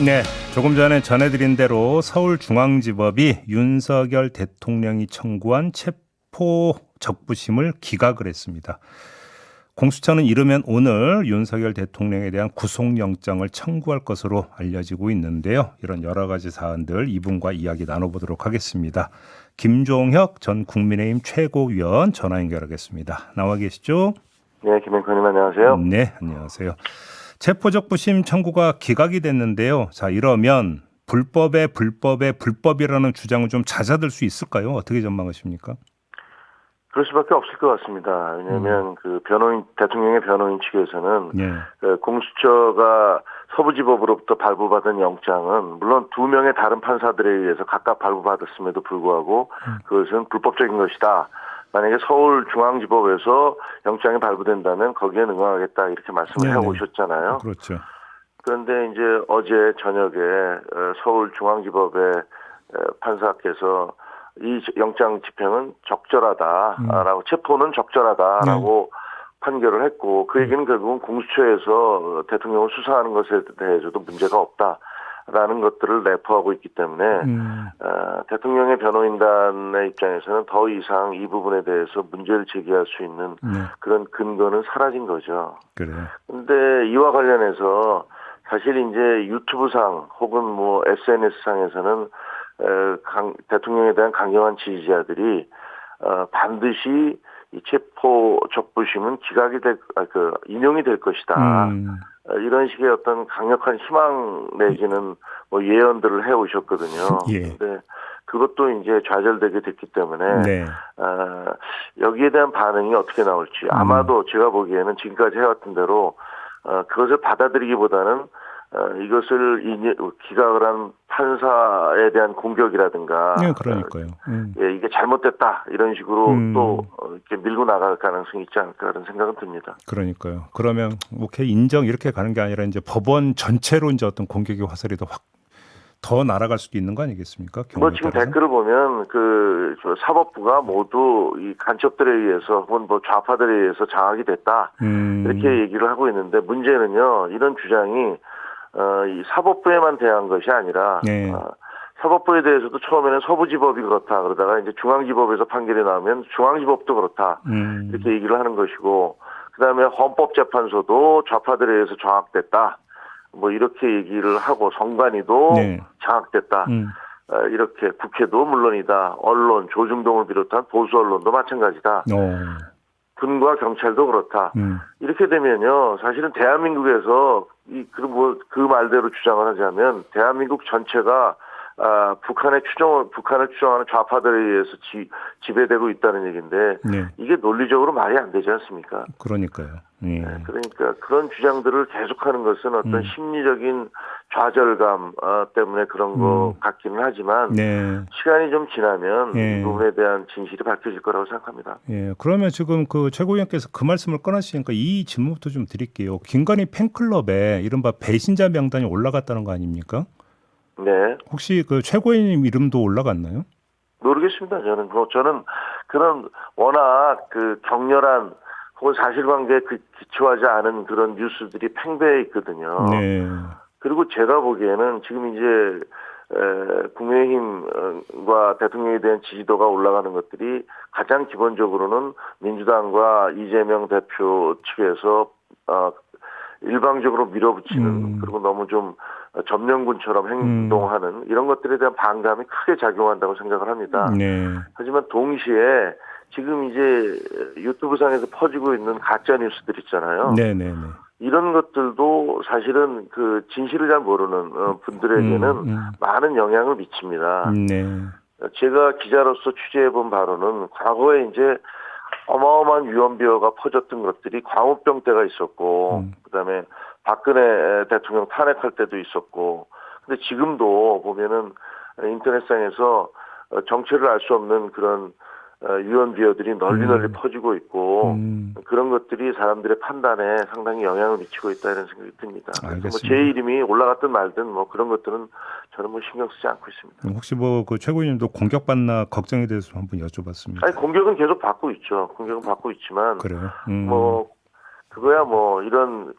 네, 조금 전에 전해드린 대로 서울중앙지법이 윤석열 대통령이 청구한 체포 적부심을 기각을 했습니다. 공수처는 이르면 오늘 윤석열 대통령에 대한 구속영장을 청구할 것으로 알려지고 있는데요. 이런 여러 가지 사안들 이분과 이야기 나눠보도록 하겠습니다. 김종혁 전 국민의힘 최고위원 전화 연결하겠습니다. 나와 계시죠? 네, 김영선님 안녕하세요. 네, 안녕하세요. 체포적부심 청구가 기각이 됐는데요. 자, 이러면 불법이라는 주장은 좀 잦아들 수 있을까요? 어떻게 전망하십니까? 그럴 수밖에 없을 것 같습니다. 왜냐하면 대통령의 변호인 측에서는 공수처가 서부지법으로부터 발부받은 영장은 물론 2명의 다른 판사들에 의해서 각각 발부받았음에도 불구하고 그것은 불법적인 것이다. 만약에 서울중앙지법에서 영장이 발부된다면 거기에 응하겠다 이렇게 말씀을 해오셨잖아요. 그렇죠. 그런데 이제 어제 저녁에 서울중앙지법의 판사께서 이 영장 집행은 적절하다라고 체포는 적절하다라고 판결을 했고 그 얘기는 결국은 공수처에서 대통령을 수사하는 것에 대해서도 문제가 없다라는 것들을 내포하고 있기 때문에 대통령의 변호인단의 입장에서는 더 이상 이 부분에 대해서 문제를 제기할 수 있는 그런 근거는 사라진 거죠. 그래요. 근데 이와 관련해서 사실 이제 유튜브상 혹은 뭐 SNS상에서는 대통령에 대한 강경한 지지자들이 반드시 이 체포 적부심은 인용이 될 것이다. 이런 식의 어떤 강력한 희망 내지는 뭐 예언들을 해오셨거든요. 근데 그것도 이제 좌절되게 됐기 때문에 여기에 대한 반응이 어떻게 나올지 아마도 제가 보기에는 지금까지 해왔던 대로 그것을 받아들이기보다는 이것을 기각을 한 판사에 대한 공격이라든가, 그러니까요. 이게 잘못됐다 이런 식으로 또 이렇게 밀고 나갈 가능성이 있지 않을까 그런 생각은 듭니다. 그러니까요. 그러면 오케이 인정 이렇게 가는 게 아니라 이제 법원 전체로 이제 어떤 공격의 화살이 더 날아갈 수도 있는 거 아니겠습니까? 뭐 지금 따라서? 댓글을 보면 저 사법부가 모두 이 간첩들에 의해서 혹은 뭐 좌파들에 의해서 장악이 됐다 이렇게 얘기를 하고 있는데 문제는요 이런 주장이 이 사법부에만 대한 것이 아니라 사법부에 대해서도 처음에는 서부지법이 그렇다 그러다가 이제 중앙지법에서 판결이 나오면 중앙지법도 그렇다 이렇게 얘기를 하는 것이고 그다음에 헌법재판소도 좌파들에 의해서 장악됐다 뭐 이렇게 얘기를 하고 선관위도 장악됐다 이렇게 국회도 물론이다 언론 조중동을 비롯한 보수 언론도 마찬가지다. 군과 경찰도 그렇다. 이렇게 되면요, 사실은 대한민국에서 그 말대로 주장을 하자면 대한민국 전체가 북한을 추종하는 좌파들에 의해서 지배되고 있다는 얘기인데 이게 논리적으로 말이 안 되지 않습니까? 그러니까요. 그러니까 그런 주장들을 계속하는 것은 어떤 심리적인 좌절감 때문에 그런 것 같기는 하지만 시간이 좀 지나면 이 부분에 대한 진실이 밝혀질 거라고 생각합니다. 그러면 지금 그 최고위원께서 그 말씀을 꺼내시니까 이 질문부터 좀 드릴게요. 김건희 팬클럽에 이른바 배신자 명단이 올라갔다는 거 아닙니까? 네. 혹시 그 최고위원님 이름도 올라갔나요? 모르겠습니다. 저는 그런 워낙 그 격렬한 혹은 사실관계에 기초하지 않은 그런 뉴스들이 팽배해 있거든요. 그리고 제가 보기에는 지금 이제 국민의힘과 대통령에 대한 지지도가 올라가는 것들이 가장 기본적으로는 민주당과 이재명 대표 측에서 일방적으로 밀어붙이는 그리고 너무 좀 점령군처럼 행동하는 이런 것들에 대한 반감이 크게 작용한다고 생각을 합니다. 하지만 동시에 지금 이제 유튜브상에서 퍼지고 있는 가짜 뉴스들 있잖아요. 이런 것들도 사실은 그 진실을 잘 모르는 분들에게는 많은 영향을 미칩니다. 제가 기자로서 취재해본 바로는 과거에 이제 어마어마한 유언비어가 퍼졌던 것들이 광우병 때가 있었고, 그다음에 박근혜 대통령 탄핵할 때도 있었고, 근데 지금도 보면은 인터넷상에서 정체를 알 수 없는 그런 유언비어들이 널리 퍼지고 있고 그런 것들이 사람들의 판단에 상당히 영향을 미치고 있다 이런 생각이 듭니다. 뭐 제 이름이 올라갔든 말든 뭐 그런 것들은 저는 뭐 신경 쓰지 않고 있습니다. 혹시 뭐 그 최고위원님도 공격받나 걱정에 대해서 한번 여쭤봤습니다. 아니 공격은 계속 받고 있죠. 공격은 받고 있지만 그래요. 뭐 그거야 뭐 이런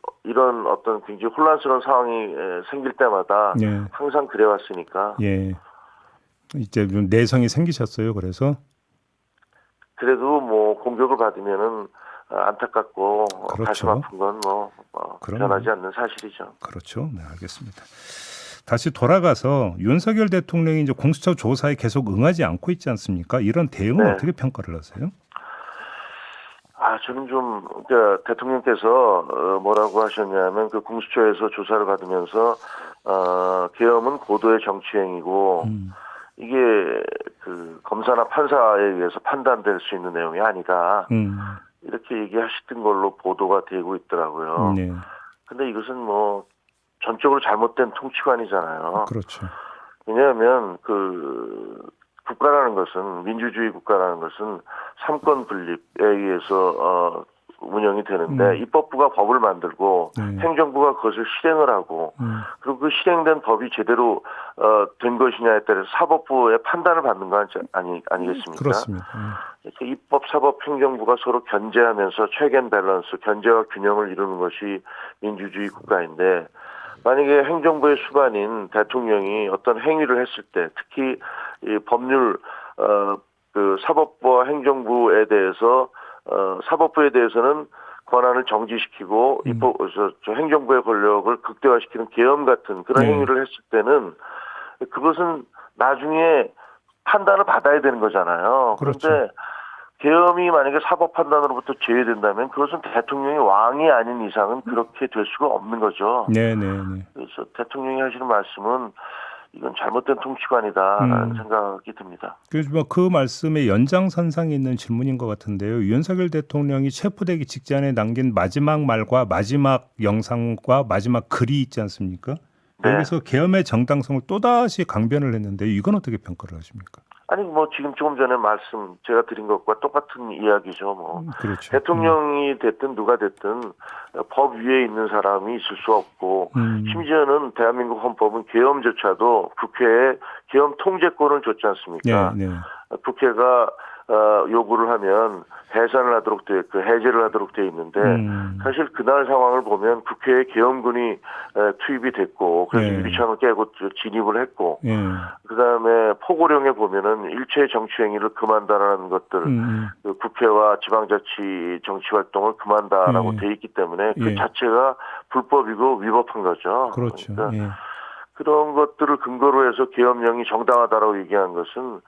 어떤 굉장히 혼란스러운 상황이 생길 때마다 예. 항상 그래왔으니까 예. 이제 좀 내성이 생기셨어요. 그래서 그래도 뭐 공격을 받으면은 안타깝고 그렇죠. 가슴 아픈 건 뭐 그럼요. 변하지 않는 사실이죠. 그렇죠. 네, 알겠습니다. 다시 돌아가서 윤석열 대통령이 이제 공수처 조사에 계속 응하지 않고 있지 않습니까? 이런 대응은 네. 어떻게 평가를 하세요? 저는 좀, 그러니까 대통령께서 뭐라고 하셨냐면 그 공수처에서 조사를 받으면서, 계엄은 고도의 정치행위고, 이게 그 검사나 판사에 의해서 판단될 수 있는 내용이 아니다. 이렇게 얘기하시던 걸로 보도가 되고 있더라고요. 네. 근데 이것은 뭐 전적으로 잘못된 통치관이잖아요. 그렇죠. 왜냐하면 그 국가라는 것은 민주주의 국가라는 것은 삼권 분립에 의해서 운영이 되는데 입법부가 법을 만들고 행정부가 그것을 실행을 하고 그리고 그 실행된 법이 제대로 된 것이냐에 따라서 사법부의 판단을 받는 거 아니겠습니까? 그렇습니다. 그래서 입법, 사법, 행정부가 서로 견제하면서 체계 밸런스, 견제와 균형을 이루는 것이 민주주의 국가인데 만약에 행정부의 수반인 대통령이 어떤 행위를 했을 때 특히 이 법률 그 사법부와 행정부에 대해서 사법부에 대해서는 권한을 정지시키고 입법 저 행정부의 권력을 극대화시키는 계엄 같은 그런 행위를 했을 때는 그것은 나중에 판단을 받아야 되는 거잖아요. 그렇죠. 그런데 계엄이 만약에 사법 판단으로부터 제외된다면 그것은 대통령이 왕이 아닌 이상은 그렇게 될 수가 없는 거죠. 네네네. 그래서 대통령이 하시는 말씀은 이건 잘못된 통치관이다라는 생각이 듭니다. 그래서 그 말씀의 연장선상에 있는 질문인 것 같은데요. 윤석열 대통령이 체포되기 직전에 남긴 마지막 말과 마지막 영상과 마지막 글이 있지 않습니까? 네. 여기서 계엄의 정당성을 또다시 강변을 했는데 이건 어떻게 평가를 하십니까? 아니 뭐 지금 조금 전에 말씀 제가 드린 것과 똑같은 이야기죠. 뭐 그렇죠. 대통령이 됐든 누가 됐든 법 위에 있는 사람이 있을 수 없고 심지어는 대한민국 헌법은 계엄조차도 국회에 계엄 통제권을 줬지 않습니까? 네. 국회가 요구를 하면 해산을 하도록 해제를 하도록 돼 있는데 사실 그날 상황을 보면 국회에 계엄군이 투입이 됐고 그래서 유리창을 깨고 진입을 했고 그다음에 포고령에 보면은 일체 정치행위를 금한다라는 것들 그 국회와 지방자치 정치 활동을 금한다라고 돼 있기 때문에 그 자체가 불법이고 위법한 거죠. 그렇죠. 그러니까 그런 것들을 근거로 해서 계엄령이 정당하다라고 얘기한 것은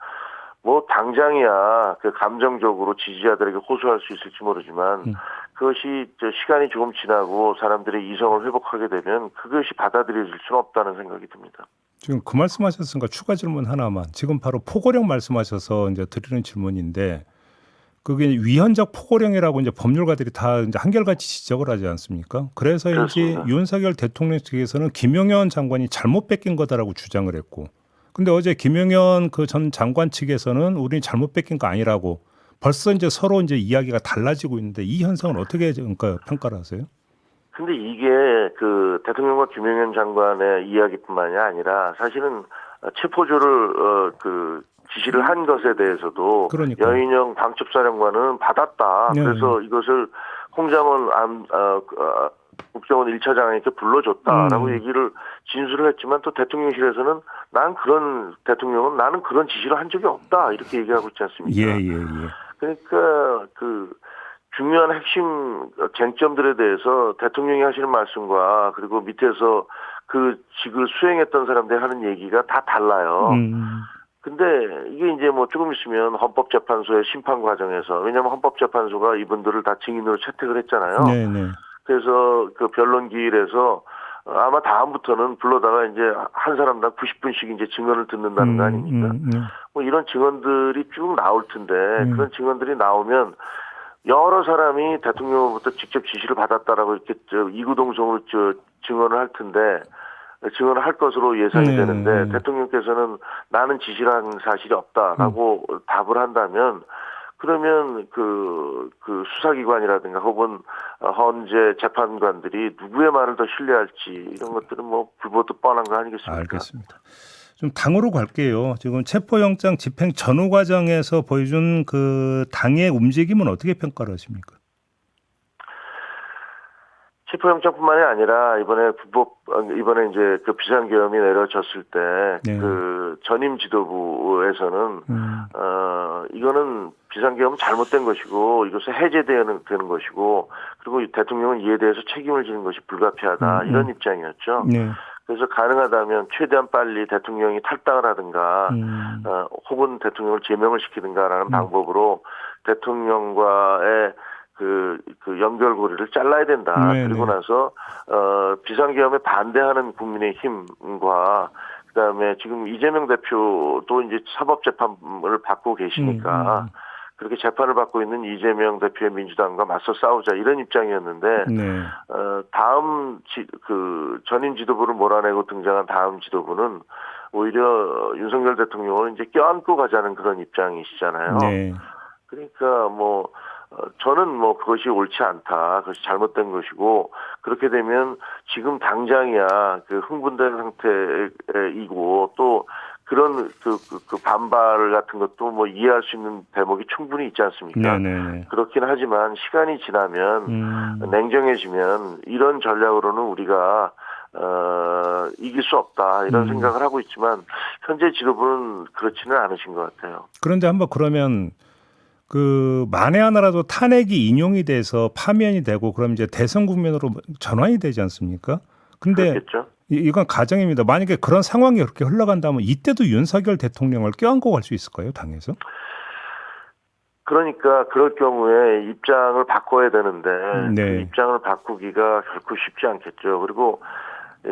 뭐 당장이야 그 감정적으로 지지자들에게 호소할 수 있을지 모르지만 그것이 시간이 조금 지나고 사람들의 이성을 회복하게 되면 그것이 받아들여질 수는 없다는 생각이 듭니다. 지금 그 말씀하셨으니까 추가 질문 하나만. 지금 바로 포고령 말씀하셔서 이제 드리는 질문인데 그게 위헌적 포고령이라고 이제 법률가들이 다 이제 한결같이 지적을 하지 않습니까? 그래서인지 윤석열 대통령 측에서는 김용현 장관이 잘못 뺏긴 거다라고 주장을 했고. 근데 어제 김용현 그 전 장관 측에서는 우리는 잘못 뺏긴 거 아니라고 벌써 이제 서로 이제 이야기가 달라지고 있는데 이 현상은 어떻게 그러니까 평가를 하세요? 근데 이게 그 대통령과 김용현 장관의 이야기뿐만이 아니라 사실은 체포조를 그 지시를 한 것에 대해서도 그러니까요. 여인영 방첩사령관은 받았다. 그래서 이것을 홍장원 국정원 1차장에게 불러줬다라고 얘기를 진술을 했지만 또 대통령실에서는 나는 그런 지시를 한 적이 없다 이렇게 얘기하고 있지 않습니까? 그러니까 그 중요한 핵심 쟁점들에 대해서 대통령이 하시는 말씀과 그리고 밑에서 그 직을 수행했던 사람들이 하는 얘기가 다 달라요. 근데 이게 이제 뭐 조금 있으면 헌법재판소의 심판 과정에서 왜냐하면 헌법재판소가 이분들을 다 증인으로 채택을 했잖아요. 그래서 그 변론기일에서 아마 다음부터는 불러다가 이제 한 사람당 90분씩 이제 증언을 듣는다는 거 아닙니까? 뭐 이런 증언들이 쭉 나올 텐데 그런 증언들이 나오면 여러 사람이 대통령으로부터 직접 지시를 받았다라고 이렇게 이구동성으로 증언을 할 텐데 증언을 할 것으로 예상이 되는데 대통령께서는 나는 지시를 한 사실이 없다라고 답을 한다면 그러면 그 수사기관이라든가 혹은 헌재 재판관들이 누구의 말을 더 신뢰할지 이런 것들은 뭐 불보듯 뻔한 거 아니겠습니까? 알겠습니다. 좀 당으로 갈게요. 지금 체포영장 집행 전후 과정에서 보여준 그 당의 움직임은 어떻게 평가를 하십니까? 체포영장뿐만이 아니라 이번에 이제 그 비상계엄이 내려졌을 때 네. 그 전임 지도부에서는 이거는 비상계엄은 잘못된 것이고 이것은 해제되는 것이고 그리고 이 대통령은 이에 대해서 책임을 지는 것이 불가피하다 이런 입장이었죠. 네. 그래서 가능하다면 최대한 빨리 대통령이 탈당을 하든가 혹은 대통령을 제명을 시키든가라는 방법으로 대통령과의 그 연결고리를 잘라야 된다. 네네. 그리고 나서 비상계엄에 반대하는 국민의힘과 그다음에 지금 이재명 대표도 이제 사법재판을 받고 계시니까 그렇게 재판을 받고 있는 이재명 대표의 민주당과 맞서 싸우자 이런 입장이었는데 네. 다음 전임 지도부를 몰아내고 등장한 다음 지도부는 오히려 윤석열 대통령을 이제 껴안고 가자는 그런 입장이시잖아요. 네. 그러니까 저는 그것이 옳지 않다. 그것이 잘못된 것이고 그렇게 되면 지금 당장이야 그 흥분된 상태이고 또 그런 그 반발 같은 것도 이해할 수 있는 대목이 충분히 있지 않습니까? 네네네. 그렇긴 하지만 시간이 지나면 냉정해지면 이런 전략으로는 우리가 이길 수 없다 이런 생각을 하고 있지만 현재 지도부는 그렇지는 않으신 것 같아요. 그런데 한번 그러면 그 만에 하나라도 탄핵이 인용이 돼서 파면이 되고 그럼 이제 대선 국면으로 전환이 되지 않습니까? 근데 그렇겠죠. 이건 가정입니다. 만약에 그런 상황이 그렇게 흘러간다면 이때도 윤석열 대통령을 껴안고 갈 수 있을까요, 당에서? 그러니까 그럴 경우에 입장을 바꿔야 되는데 네. 그 입장을 바꾸기가 결코 쉽지 않겠죠. 그리고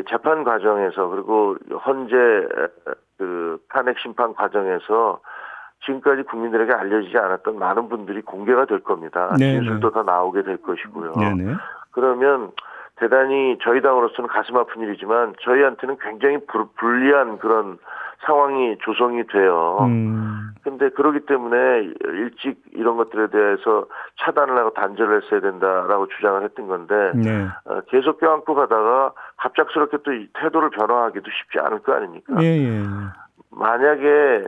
재판 과정에서 그리고 현재 그 탄핵 심판 과정에서 지금까지 국민들에게 알려지지 않았던 많은 분들이 공개가 될 겁니다. 네네. 진술도 더 나오게 될 것이고요. 네네. 그러면 대단히 저희 당으로서는 가슴 아픈 일이지만 저희한테는 굉장히 불리한 그런 상황이 조성이 돼요. 근데 그렇기 때문에 일찍 이런 것들에 대해서 차단을 하고 단절을 했어야 된다라고 주장을 했던 건데 네. 계속 껴안고 가다가 갑작스럽게 또 이 태도를 변화하기도 쉽지 않을 거 아닙니까? 예. 만약에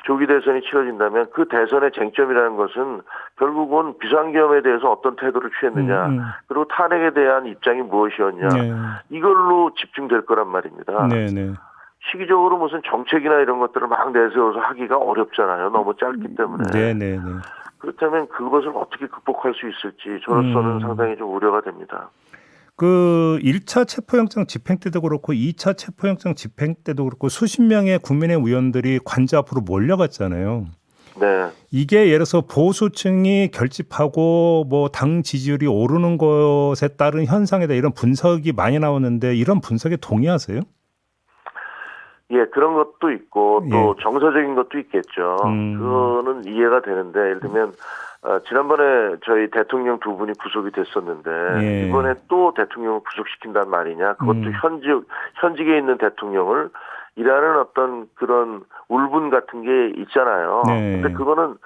조기 대선이 치러진다면 그 대선의 쟁점이라는 것은 결국은 비상계엄에 대해서 어떤 태도를 취했느냐 그리고 탄핵에 대한 입장이 무엇이었냐 네. 이걸로 집중될 거란 말입니다. 네네. 시기적으로 무슨 정책이나 이런 것들을 막 내세워서 하기가 어렵잖아요. 너무 짧기 때문에. 네네네. 그렇다면 그것을 어떻게 극복할 수 있을지 저로서는 상당히 좀 우려가 됩니다. 그 1차 체포영장 집행 때도 그렇고 2차 체포영장 집행 때도 그렇고 수십 명의 국민의 의원들이 관저 앞으로 몰려갔잖아요. 네. 이게 예를 들어서 보수층이 결집하고 당 지지율이 오르는 것에 따른 현상이다 이런 분석이 많이 나오는데 이런 분석에 동의하세요? 예, 그런 것도 있고 또 예. 정서적인 것도 있겠죠. 그거는 이해가 되는데 예를 들면 지난번에 저희 대통령 두 분이 구속이 됐었는데 예. 이번에 또 대통령을 구속시킨단 말이냐. 그것도 현직에 있는 대통령을 이라는 어떤 그런 울분 같은 게 있잖아요. 네. 근데 그거는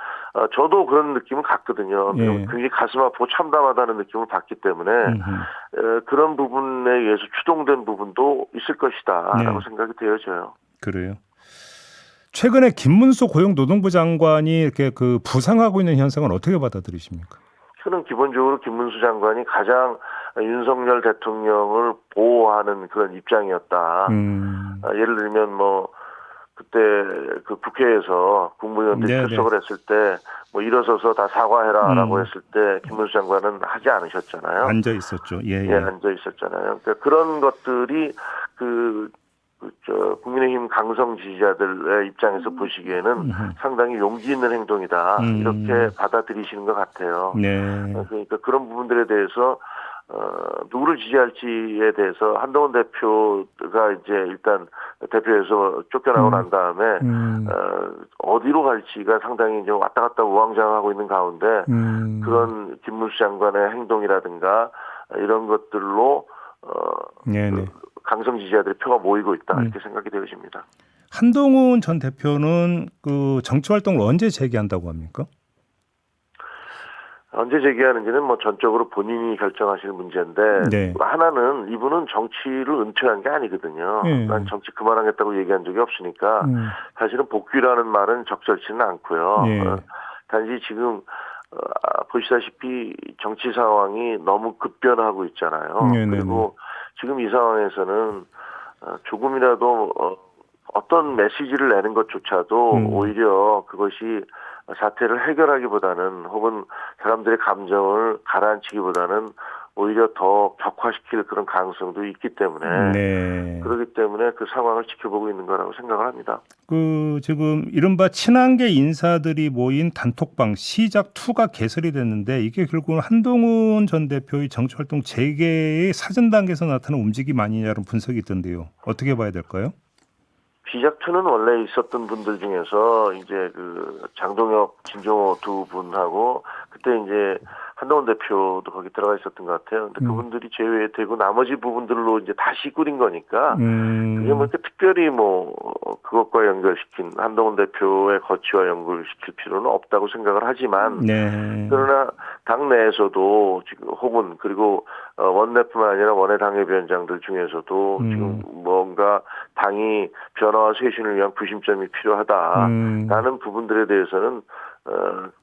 저도 그런 느낌을 갖거든요. 예. 굉장히 가슴 아프고 참담하다는 느낌을 받기 때문에 그런 부분에 의해서 추동된 부분도 있을 것이다라고 생각이 되어져요. 그래요. 최근에 김문수 고용노동부 장관이 이렇게 그 부상하고 있는 현상은 어떻게 받아들이십니까? 저는 기본적으로 김문수 장관이 가장 윤석열 대통령을 보호하는 그런 입장이었다. 예를 들면 그때 그 국회에서 국무위원들이 네네. 출석을 했을 때 일어서서 다 사과해라라고 했을 때 김문수 장관은 하지 않으셨잖아요. 앉아 있었죠. 예. 앉아 있었잖아요. 그러니까 그런 것들이 국민의힘 강성 지지자들의 입장에서 보시기에는 상당히 용기 있는 행동이다. 이렇게 받아들이시는 것 같아요. 네. 그러니까 그런 부분들에 대해서 누구를 지지할지에 대해서 한동훈 대표가 이제 일단 대표에서 쫓겨나고 난 다음에 어디로 갈지가 상당히 이제 왔다 갔다 우왕좌왕하고 있는 가운데 그런 김문수 장관의 행동이라든가 이런 것들로 강성 지지자들의 표가 모이고 있다 이렇게 생각이 되어집니다. 한동훈 전 대표는 그 정치 활동을 언제 재개한다고 합니까? 언제 재개하는지는 전적으로 본인이 결정하실 문제인데 네. 하나는 이분은 정치를 은퇴한 게 아니거든요. 난 정치 그만하겠다고 얘기한 적이 없으니까 사실은 복귀라는 말은 적절치는 않고요. 단지 지금 보시다시피 정치 상황이 너무 급변하고 있잖아요. 네네네. 그리고 지금 이 상황에서는 조금이라도 어떤 메시지를 내는 것조차도 오히려 그것이 사태를 해결하기보다는 혹은 사람들의 감정을 가라앉히기보다는 오히려 더 격화시킬 그런 가능성도 있기 때문에 네. 그렇기 때문에 그 상황을 지켜보고 있는 거라고 생각을 합니다. 지금 이른바 친한계 인사들이 모인 단톡방 시작 2가 개설이 됐는데 이게 결국은 한동훈 전 대표의 정치활동 재개의 사전 단계에서 나타난 움직임 아니냐는 분석이 있던데요. 어떻게 봐야 될까요? 시작2는 원래 있었던 분들 중에서 이제 그 장동혁, 진종호 두 분하고 그때 이제 한동훈 대표도 거기 들어가 있었던 것 같아요. 근데 그분들이 제외되고 나머지 부분들로 이제 다시 꾸린 거니까 그게 뭐 이렇게 특별히 뭐 그것과 연결시킨 한동훈 대표의 거취와 연결시킬 필요는 없다고 생각을 하지만 네. 그러나 당 내에서도 지금 혹은 그리고 원내뿐만 아니라 원외 당협위원장들 중에서도 지금 뭔가 당이 변화와 쇄신을 위한 구심점이 필요하다라는 부분들에 대해서는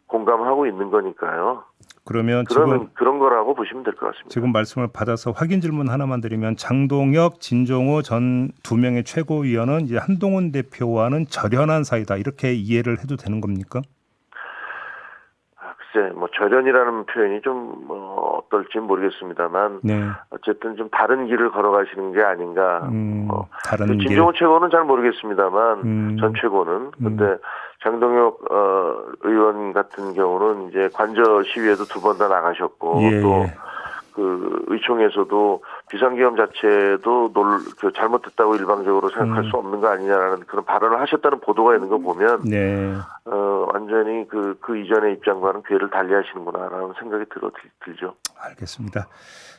공감하고 있는 거니까요. 그러면 지금 그런 거라고 보시면 될 것 같습니다. 지금 말씀을 받아서 확인 질문 하나만 드리면 장동혁, 진종호 전 2명의 최고위원은 이제 한동훈 대표와는 절연한 사이다 이렇게 이해를 해도 되는 겁니까? 글쎄, 뭐 절연이라는 표현이 좀 어떨지 모르겠습니다만 네. 어쨌든 좀 다른 길을 걸어가시는 게 아닌가. 다른 길. 진종호 최고는 잘 모르겠습니다만 전 최고는 근데 장동혁 의원 같은 경우는 이제 관저 시위에도 2번 다 나가셨고 예. 또 그 의총에서도 비상계엄 자체도 잘못됐다고 일방적으로 생각할 수 없는 거 아니냐라는 그런 발언을 하셨다는 보도가 있는 거 보면 네. 완전히 그 이전의 입장과는 궤를 달리하시는구나라는 생각이 들죠. 알겠습니다.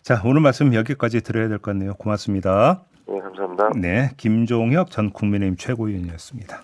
자, 오늘 말씀 여기까지 드려야 될 것 같네요. 고맙습니다. 네, 감사합니다. 네, 김종혁 전 국민의힘 최고위원이었습니다.